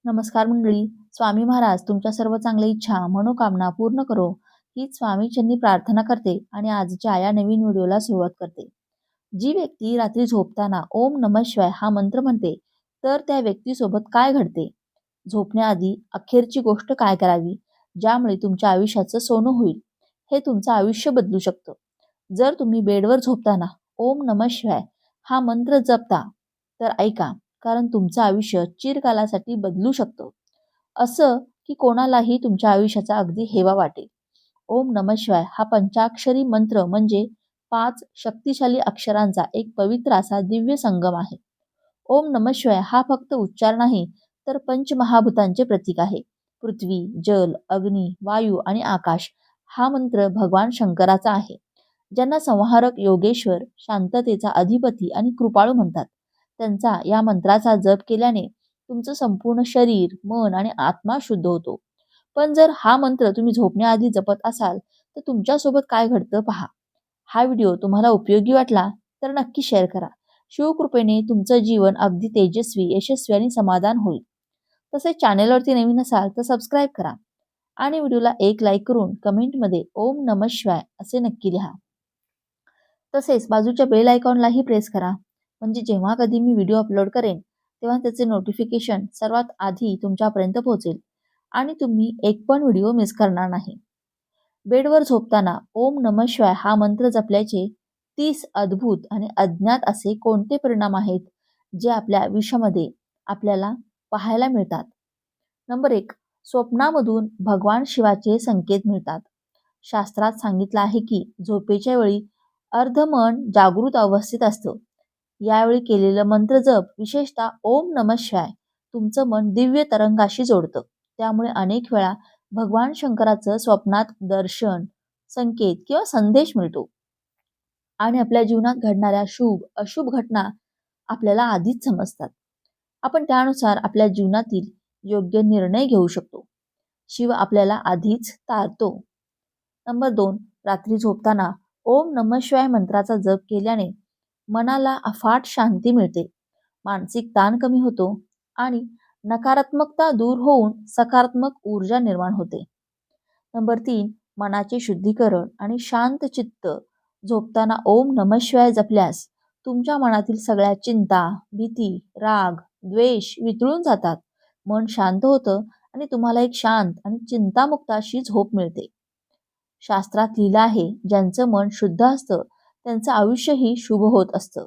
नमस्कार मंडळी. स्वामी महाराज तुमच्या सर्व चांगल्या इच्छा, मनोकामना पूर्ण करो हीच स्वामीचरणी प्रार्थना करते आणि आजच्या या नवीन व्हिडिओला सुरुवात करते. जी व्यक्ती रात्री झोपताना ओम नमः शिवाय हा मंत्र म्हणते, तर त्या व्यक्तीसोबत काय घडते? झोपण्याआधी अखेरची गोष्ट काय करावी, ज्यामुळे तुमच्या आयुष्याचं सोनं होईल? हे तुमचं आयुष्य बदलू शकतं. जर तुम्ही बेडवर झोपताना ओम नमः शिवाय हा मंत्र जपता, तर ऐका, कारण तुमचं आयुष्य चिरकालासाठी बदलू शकतं. असं की कोणालाही तुमच्या आयुष्याचा अगदी हेवा वाटेल. ओम नमः शिवाय हा पंचाक्षरी मंत्र म्हणजे 5 शक्तिशाली अक्षरांचा एक पवित्र असा दिव्य संगम आहे. ओम नमः शिवाय हा फक्त उच्चार नाही, तर पंचमहाभूतांचे प्रतीक आहे. पृथ्वी, जल, अग्नी, वायू आणि आकाश हा मंत्र भगवान शंकराचा आहे, ज्यांना संहारक, योगेश्वर, शांततेचा अधिपती आणि कृपाळू म्हणतात. त्यांचा या मंत्राचा जप केल्याने तुमचं संपूर्ण शरीर, मन आणि आत्मा शुद्ध होतो. पण जर हा मंत्र तुम्ही झोपण्याआधी जपत असाल, तर तुमच्यासोबत काय घडतं पहा. हा व्हिडिओ तुम्हाला उपयोगी वाटला तर नक्की शेअर करा. शिवकृपेने तुमचं जीवन अगदी तेजस्वी, यशस्वी आणि समाधान होईल. तसेच चॅनेलवरती नवीन असाल तर सबस्क्राईब करा आणि व्हिडिओला एक लाईक करून कमेंटमध्ये ओम नमः शिवाय असे नक्की लिहा. तसेच बाजूच्या बेल आयकॉनलाही प्रेस करा, म्हणजे जेव्हा कधी मी व्हिडिओ अपलोड करेन तेव्हा त्याचे नोटिफिकेशन सर्वात आधी तुमच्यापर्यंत पोहोचेल आणि तुम्ही एक पण व्हिडिओ मिस करणार नाही. बेडवर झोपताना ओम नमः शिवाय हा मंत्र जपल्याचे 30 अद्भुत आणि अज्ञात असे कोणते परिणाम आहेत, जे आपल्या आयुष्यामध्ये आपल्याला पाहायला मिळतात? नंबर 1. स्वप्नामधून भगवान शिवाचे संकेत मिळतात. शास्त्रात सांगितलं आहे की झोपेच्या वेळी अर्धमन जागृत अवस्थेत असतं. यावेळी केलेलं मंत्र जप, विशेषतः ओम नमः शिवाय, तुमचं मन दिव्य तरंगाशी जोडतं. त्यामुळे अनेक वेळा भगवान शंकराचं स्वप्नात दर्शन, संकेत किंवा संदेश मिळतो आणि आपल्या जीवनात घडणाऱ्या शुभ अशुभ घटना आपल्याला आधीच समजतात. आपण त्यानुसार आपल्या जीवनातील योग्य निर्णय घेऊ शकतो. शिव आपल्याला आधीच तारतो. नंबर 2. रात्री झोपताना ओम नमः शिवाय मंत्राचा जप केल्याने मनाला अफाट शांती मिळते. मानसिक ताण कमी होतो आणि नकारात्मकता दूर होऊन सकारात्मक ऊर्जा निर्माण होते. नंबर 3. मनाचे शुद्धीकरण आणि शांत चित्त. झोपताना ओम नमः शिवाय जपल्यास तुमच्या मनातील सगळ्या चिंता, भीती, राग, द्वेष वितळून जातात. मन शांत होतं आणि तुम्हाला एक शांत आणि चिंतामुक्त अशी झोप मिळते. शास्त्रात लिहिलं आहे, ज्यांचं मन शुद्ध असतं त्यांचं आयुष्यही शुभ होत असतं.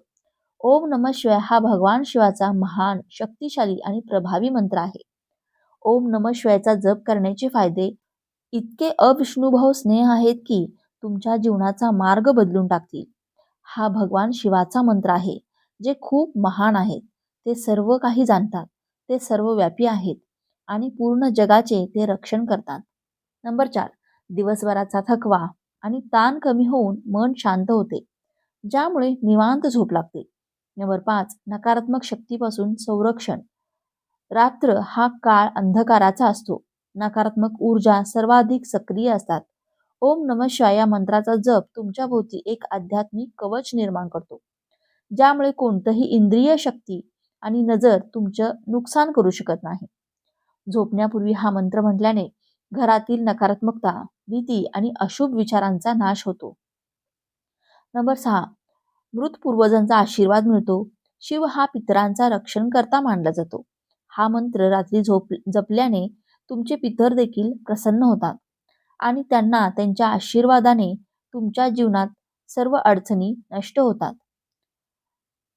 ओम नमः शिवाय हा भगवान शिवाचा महान, शक्तिशाली आणि प्रभावी मंत्र आहे. ओम नमः शिवायचा जप करण्याचे फायदे इतके अविष्णुभाव स्नेह आहेत की तुमच्या जीवनाचा मार्ग बदलून टाकतील. हा भगवान शिवाचा मंत्र आहे, जे खूप महान आहेत. ते सर्व काही जाणतात, ते सर्वव्यापी आहेत आणि पूर्ण जगाचे ते रक्षण करतात. नंबर 4. दिवसभराचा थकवा आणि ताण कमी होऊन मन शांत होते, ज्यामुळे निवांत झोप लागते. नंबर 5. नकारात्मक शक्तीपासून संरक्षण. रात्र हा काळ अंधकाराचा असतो. नकारात्मक ऊर्जा सर्वाधिक सक्रिय असतात. ओम नमः शिवाय या मंत्राचा जप तुमच्या भोवती एक आध्यात्मिक कवच निर्माण करतो, ज्यामुळे कोणतंही इंद्रिय शक्ती आणि नजर तुमचं नुकसान करू शकत नाही. झोपण्यापूर्वी हा मंत्र म्हटल्याने घरातील नकारात्मकता, भीती आणि अशुभ विचारांचा नाश होतो. नंबर 6. मृत पूर्वजांचा आशीर्वाद मिळतो. शिव हा पितरांचा रक्षण करता मानला जातो. हा मंत्र रात्री जपल्याने तुमचे पितर देखील प्रसन्न होतात आणि त्यांना त्यांच्या आशीर्वादाने तुमच्या जीवनात सर्व अडचणी नष्ट होतात.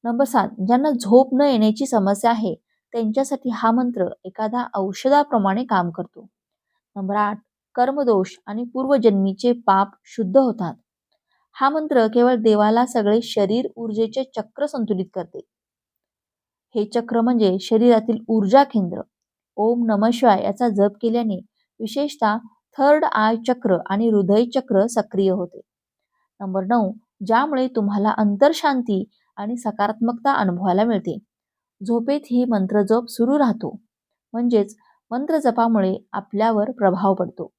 नंबर 7. ज्यांना झोप न येण्याची समस्या आहे त्यांच्यासाठी हा मंत्र एखाद्या औषधाप्रमाणे काम करतो. नंबर 8. कर्मदोष आणि पूर्वजन्मीचे पाप शुद्ध होतात. हा मंत्र केवळ देवाला सगळे शरीर ऊर्जेचे चक्र संतुलित करते. हे चक्र म्हणजे शरीरातील ऊर्जा केंद्र. ओम नमः शिवाय याचा जप केल्याने विशेषतः थर्ड आय चक्र आणि हृदय चक्र सक्रिय होते. नंबर 9. ज्यामुळे तुम्हाला अंतरशांती आणि सकारात्मकता अनुभवायला मिळते. झोपेत ही मंत्र जप सुरू राहतो, म्हणजेच मंत्र जपामुळे आपल्यावर प्रभाव पडतो.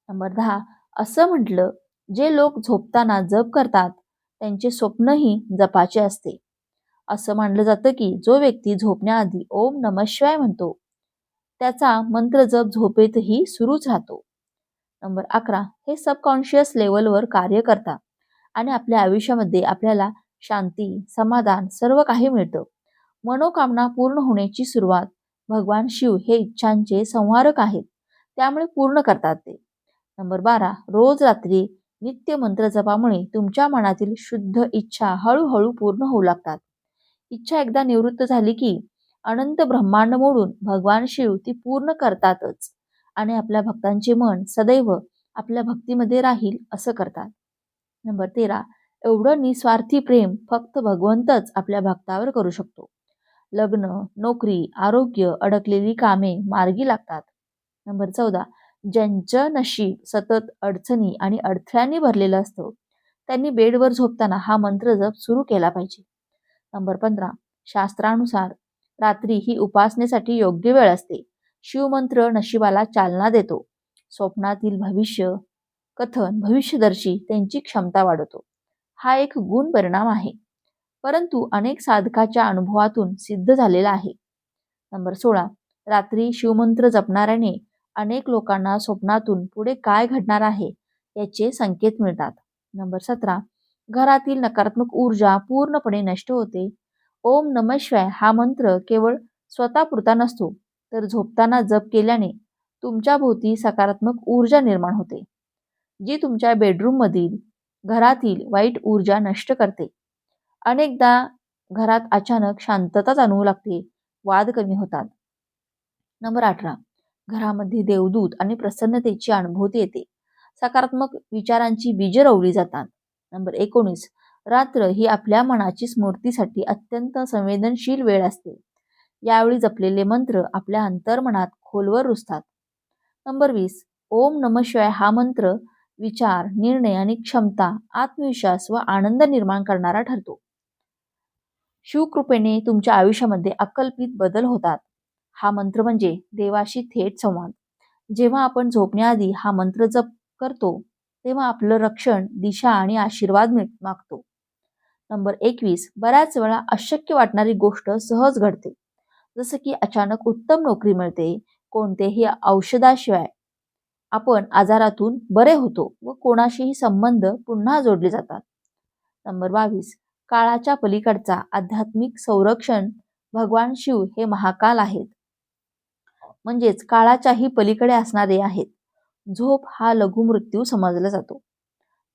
नंबर 10. असं म्हटलं, जे लोक झोपताना जप करतात त्यांचे स्वप्नही जपाचे असते. असं मानलं जातं की जो व्यक्ती झोपण्याआधी ओम नमः शिवाय म्हणतो त्याचा मंत्र जप झोपेतही सुरूच राहतो. नंबर 11, हे सबकॉन्शियस लेवलवर कार्य करतात आणि आपल्या आयुष्यामध्ये आपल्याला शांती, समाधान सर्व काही मिळतं. मनोकामना पूर्ण होण्याची सुरुवात भगवान शिव हे इच्छांचे संहारक आहेत, त्यामुळे पूर्ण करतात ते. नंबर 12, रोज रात्री नित्य मंत्र जपामुळे तुमच्या मनातील शुद्ध इच्छा हळूहळू पूर्ण होऊ लागतात. इच्छा एकदा निवृत्त झाली की अनंत ब्रह्मांड मोडून भगवान शिव ती पूर्ण करतातच आणि आपल्या भक्तांचे मन सदैव आपल्या भक्तीमध्ये राहील असं करतात. नंबर 13, एवढं निस्वार्थी प्रेम फक्त भगवंतच आपल्या भक्तावर करू शकतो. लग्न, नोकरी, आरोग्य, अडकलेली कामे मार्गी लागतात. नंबर 14, ज्यांचं नशीब सतत अडचणी आणि अडथळ्यांनी भरलेलं असतं त्यांनी बेडवर झोपताना हा मंत्र जप सुरू केला पाहिजे. नंबर 15, शास्त्रानुसार रात्री ही उपासनेसाठी योग्य वेळ असते. शिवमंत्र नशिबाला चालना देतो. स्वप्नातील भविष्य कथन भविष्यदर्शी त्यांची क्षमता वाढवतो. हा एक गुण परिणाम आहे, परंतु अनेक साधकाच्या अनुभवातून सिद्ध झालेला आहे. नंबर 16, रात्री शिवमंत्र जपणाऱ्याने अनेक लोकांना स्वप्नातून पुढे काय घडणार आहे याचे संकेत मिळतात. नंबर 17, घरातील नकारात्मक ऊर्जा पूर्णपणे नष्ट होते. ओम नमः शिवाय हा मंत्र केवळ स्वतःपुरता नसतो, तर झोपताना जप केल्याने तुमच्या भोवती सकारात्मक ऊर्जा निर्माण होते, जी तुमच्या बेडरूम मधील घरातील वाईट ऊर्जा नष्ट करते. अनेकदा घरात अचानक शांतता जाणवू लागते, वाद कमी होतात. नंबर 18, घरामध्ये देवदूत आणि प्रसन्नतेची अनुभूती येते. सकारात्मक विचारांची बीजे रोवली जातात. नंबर 19, रात्र ही आपल्या मनाची स्मृतीसाठी अत्यंत संवेदनशील वेळ असते. यावेळी जपलेले मंत्र आपल्या अंतर्मनात खोलवर रुजतात. नंबर 20, ओम नमः शिवाय हा मंत्र विचार, निर्णय आणि क्षमता, आत्मविश्वास व आनंद निर्माण करणारा ठरतो. शिवकृपेने तुमच्या आयुष्यामध्ये अकल्पित बदल होतात. हा मंत्र म्हणजे देवाशी थेट संवाद. जेव्हा आपण झोपण्याआधी हा मंत्र जप करतो तेव्हा आपलं रक्षण, दिशा आणि आशीर्वाद मागतो. नंबर 21, बऱ्याच वेळा अशक्य वाटणारी गोष्ट सहज घडते. जसं की अचानक उत्तम नोकरी मिळते, कोणतेही औषधाशिवाय आपण आजारातून बरे होतो व कोणाशीही संबंध पुन्हा जोडले जातात. नंबर 22, काळाच्या पलीकडचा आध्यात्मिक संरक्षण भगवान शिव हे महाकाल आहेत, म्हणजेच काळाच्याही पलीकडे असणारे आहेत. झोप हा लघुमृत्यू समजला जातो.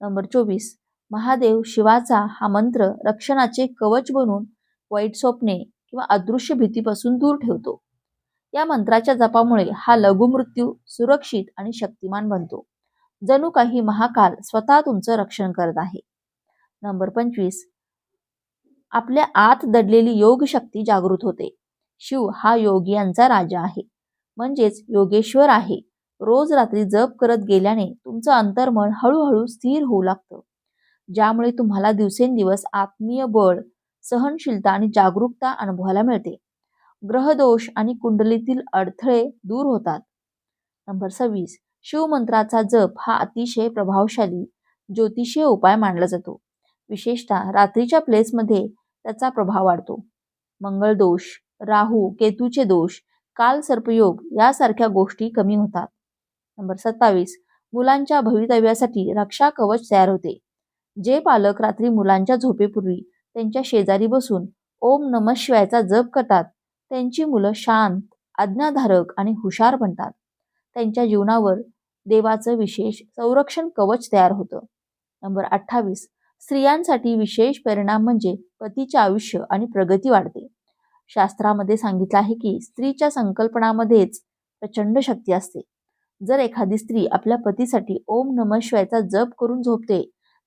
नंबर 24, महादेव शिवाचा हा मंत्र रक्षणाचे कवच बनून वाईट स्वप्ने किंवा अदृश्य भीतीपासून दूर ठेवतो. या मंत्राच्या जपामुळे हा लघुमृत्यू सुरक्षित आणि शक्तिमान बनतो. जणू काही महाकाल स्वतः तुमचं रक्षण करत आहे. नंबर 25, आपल्या आत दडलेली योग शक्ती जागृत होते. शिव हा योगियांचा राजा आहे, म्हणजेच योगेश्वर आहे. रोज रात्री जप करत गेल्याने तुमचं अंतर्मन हळूहळू स्थिर होऊ लागतं, ज्यामुळे तुम्हाला दिवसेंदिवस आत्मीय बळ, सहनशीलता आणि जागरूकता अनुभवायला मिळते. ग्रहदोष आणि कुंडलीतील अडथळे दूर होतात. नंबर 26, शिवमंत्राचा जप हा अतिशय प्रभावशाली ज्योतिषीय उपाय मानला जातो. विशेषतः रात्रीच्या प्लेसमध्ये त्याचा प्रभाव वाढतो. मंगळ दोष, राहू केतूचे दोष, काल सर्पयोग यासारख्या गोष्टी कमी होतात. नंबर 27, मुलांच्या भवितव्यासाठी रक्षा कवच तयार होते. जे पालक रात्री मुलांच्या झोपेपूर्वी त्यांच्या शेजारी बसून ओम नमः शिवायचा जप करतात त्यांची मुलं शांत, आज्ञाधारक आणि हुशार बनतात. त्यांच्या जीवनावर देवाचं विशेष संरक्षण कवच तयार होतं. नंबर 28, स्त्रियांसाठी विशेष परिणाम म्हणजे पतीचे आयुष्य आणि प्रगती वाढते. शास्त्रामध्ये सांगितलं आहे की स्त्रीच्या संकल्पनामध्येच प्रचंड शक्ती असते. जर एखादी स्त्री आपल्या पतीसाठी ओम नमः शिवायचा जप करून झोपते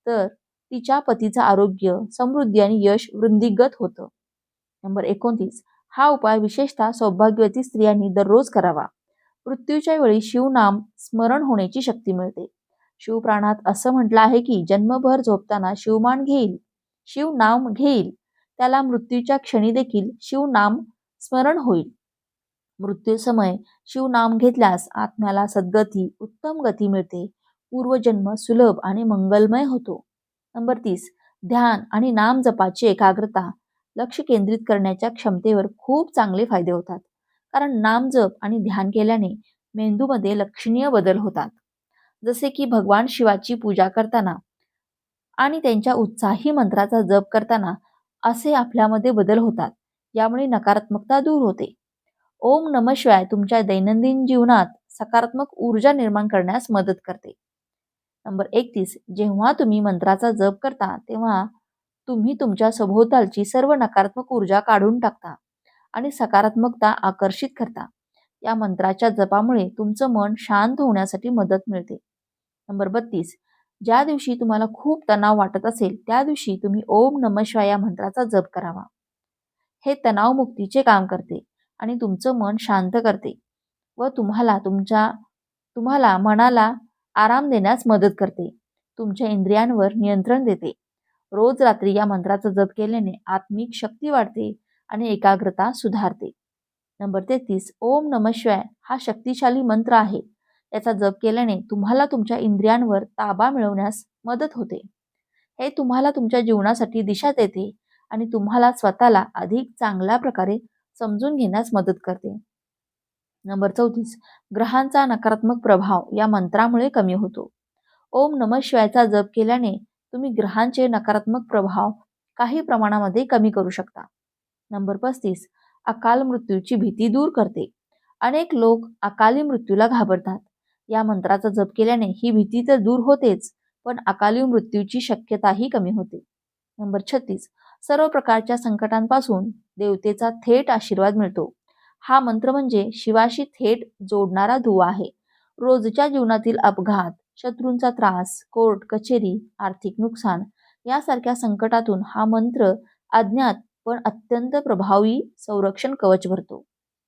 तर तिच्या पतीचं आरोग्य, समृद्धी आणि यश वृद्धिंगत होतं. नंबर 29, हा उपाय विशेषतः सौभाग्यवती स्त्रियांनी दररोज करावा. मृत्यूच्या वेळी शिवनाम स्मरण होण्याची शक्ती मिळते. शिवपुराणात असं म्हटलं आहे की जन्मभर झोपताना शिवनाम घेईल त्याला मृत्यूच्या क्षणी देखील शिवनाम स्मरण होईल. मृत्यू समय शिवनाम घेतल्यास आत्म्याला सद्गती, उत्तम गती मिळते. पूर्वजन्म सुलभ आणि मंगलमय होतो. नंबर 30, ध्यान आणि नाम जपाची एकाग्रता, लक्ष केंद्रित करण्याच्या क्षमतेवर खूप चांगले फायदे होतात. कारण नामजप आणि ध्यान केल्याने मेंदूमध्ये लक्षणीय बदल होतात. जसे की भगवान शिवाची पूजा करताना आणि त्यांच्या उत्साही मंत्राचा जप करताना असे आपल्यामध्ये बदल होतात. यामुळे नकारात्मकता दूर होते. ओम नमः शिवाय तुमच्या दैनंदिन जीवनात सकारात्मक ऊर्जा निर्माण करण्यास मदत करते. नंबर 31, जेव्हा तुम्ही मंत्राचा जप करता तेव्हा तुम्ही तुमच्या सभोवतालची सर्व नकारात्मक ऊर्जा काढून टाकता आणि सकारात्मकता आकर्षित करता. या मंत्राच्या जपामुळे तुमचं मन शांत होण्यासाठी मदत मिळते. नंबर 32, ज्या दिवशी तुम्हाला खूप तणाव वाटत असेल त्या दिवशी तुम्ही ओम नमः शिवाय या मंत्राचा जप करावा. हे तणावमुक्तीचे काम करते आणि तुमचं मन शांत करते व तुम्हाला मनाला आराम देण्यास मदत करते. तुमच्या इंद्रियांवर नियंत्रण देते. रोज रात्री या मंत्राचा जप केल्याने आत्मिक शक्ती वाढते आणि एकाग्रता सुधारते. नंबर 33, ओम नमः शिवाय हा शक्तिशाली मंत्र आहे. याचा जप केल्याने तुम्हाला तुमच्या इंद्रियांवर ताबा मिळवण्यास मदत होते. हे तुम्हाला तुमच्या जीवनासाठी दिशा देते आणि तुम्हाला स्वतःला अधिक चांगल्या प्रकारे समजून घेण्यास मदत करते. नंबर 34, ग्रहांचा नकारात्मक प्रभाव या मंत्रामुळे कमी होतो. ओम नमः शिवायचा जप केल्याने तुम्ही ग्रहांचे नकारात्मक प्रभाव काही प्रमाणामध्ये कमी करू शकता. नंबर 35, अकाल मृत्यूची भीती दूर करते. अनेक लोक अकाली मृत्यूला घाबरतात. या मंत्राचा जप केल्याने ही भीती तर दूर होतेच, पण अकाली मृत्यूची शक्यताही कमी होते. नंबर 36, सर्व प्रकारच्या संकटांपासून देवतेचा थेट आशीर्वाद मिळतो. हा मंत्र म्हणजे शिवाशी थेट जोडणारा दुवा आहे. रोजच्या जीवनातील अपघात, शत्रूंचा त्रास, कोर्ट कचेरी, आर्थिक नुकसान यासारख्या संकटातून हा मंत्र अज्ञात पण अत्यंत प्रभावी संरक्षण कवच भरतो.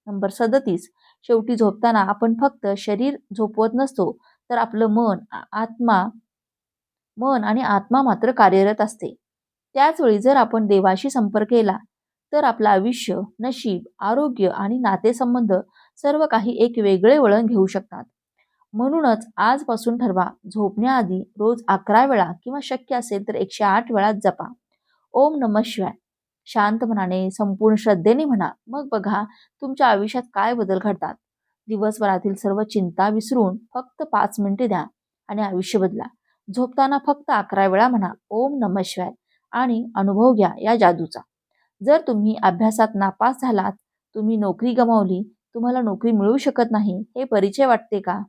नंबर 37, शेवटी झोपताना आपण फक्त शरीर झोपवत नसतो, तर आपलं मन आणि आत्मा मात्र कार्यरत असते. त्याचवेळी जर आपण देवाशी संपर्क केला तर आपलं आयुष्य, नशीब, आरोग्य आणि नातेसंबंध सर्व काही एक वेगळे वळण घेऊ शकतात. म्हणूनच आजपासून ठरवा, झोपण्याआधी रोज 11 वेळा किंवा शक्य असेल तर 108 वेळा जपा. ओम नमः शिवाय. शांत मनाने, संपूर्ण श्रद्धेने म्हणा. मग बघा तुमच्या आयुष्यात काय बदल घडतात. दिवसभरातील सर्व चिंता विसरून फक्त 5 मिनिटे द्या आणि आयुष्य बदला. झोपताना फक्त 11 वेळा म्हणा ओम नमः शिवाय आणि अनुभव घ्या या जादूचा. जर तुम्ही अभ्यासात नापास झालात, तुम्ही नोकरी गमावली, तुम्हाला नोकरी मिळू शकत नाही, हे परिचय वाटते का?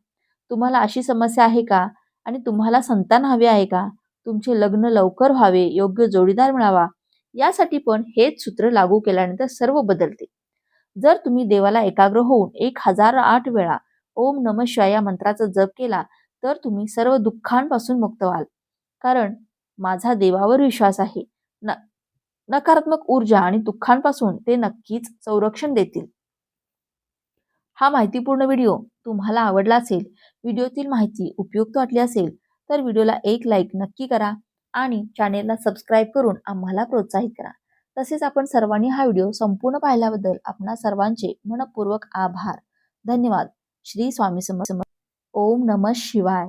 तुम्हाला अशी समस्या आहे का? आणि तुम्हाला संतान हवे आहे का? तुमचे लग्न लवकर व्हावे, योग्य जोडीदार मिळावा, यासाठी पण हेच सूत्र लागू केल्यानंतर सर्व बदलते. जर तुम्ही देवाला एकाग्र होऊन 1008 वेळा ओम नमः शिवाय या मंत्राचा जप केला तर तुम्ही सर्व दुःखांपासून मुक्त व्हाल. कारण माझा देवावर विश्वास आहे. नकारात्मक ऊर्जा आणि दुःखांपासून ते नक्कीच संरक्षण देतील. हा माहितीपूर्ण व्हिडिओ तुम्हाला आवडला असेल, व्हिडिओतील माहिती उपयुक्त वाटली असेल तर व्हिडिओला एक लाईक नक्की करा आणि चॅनेलला सबस्क्राईब करून आम्हाला प्रोत्साहित करा. तसेच आपण सर्वांनी हा व्हिडिओ संपूर्ण पाहिल्याबद्दल आपणा सर्वांचे मनपूर्वक आभार. धन्यवाद. श्री स्वामी समर्थ. ओम नमः शिवाय.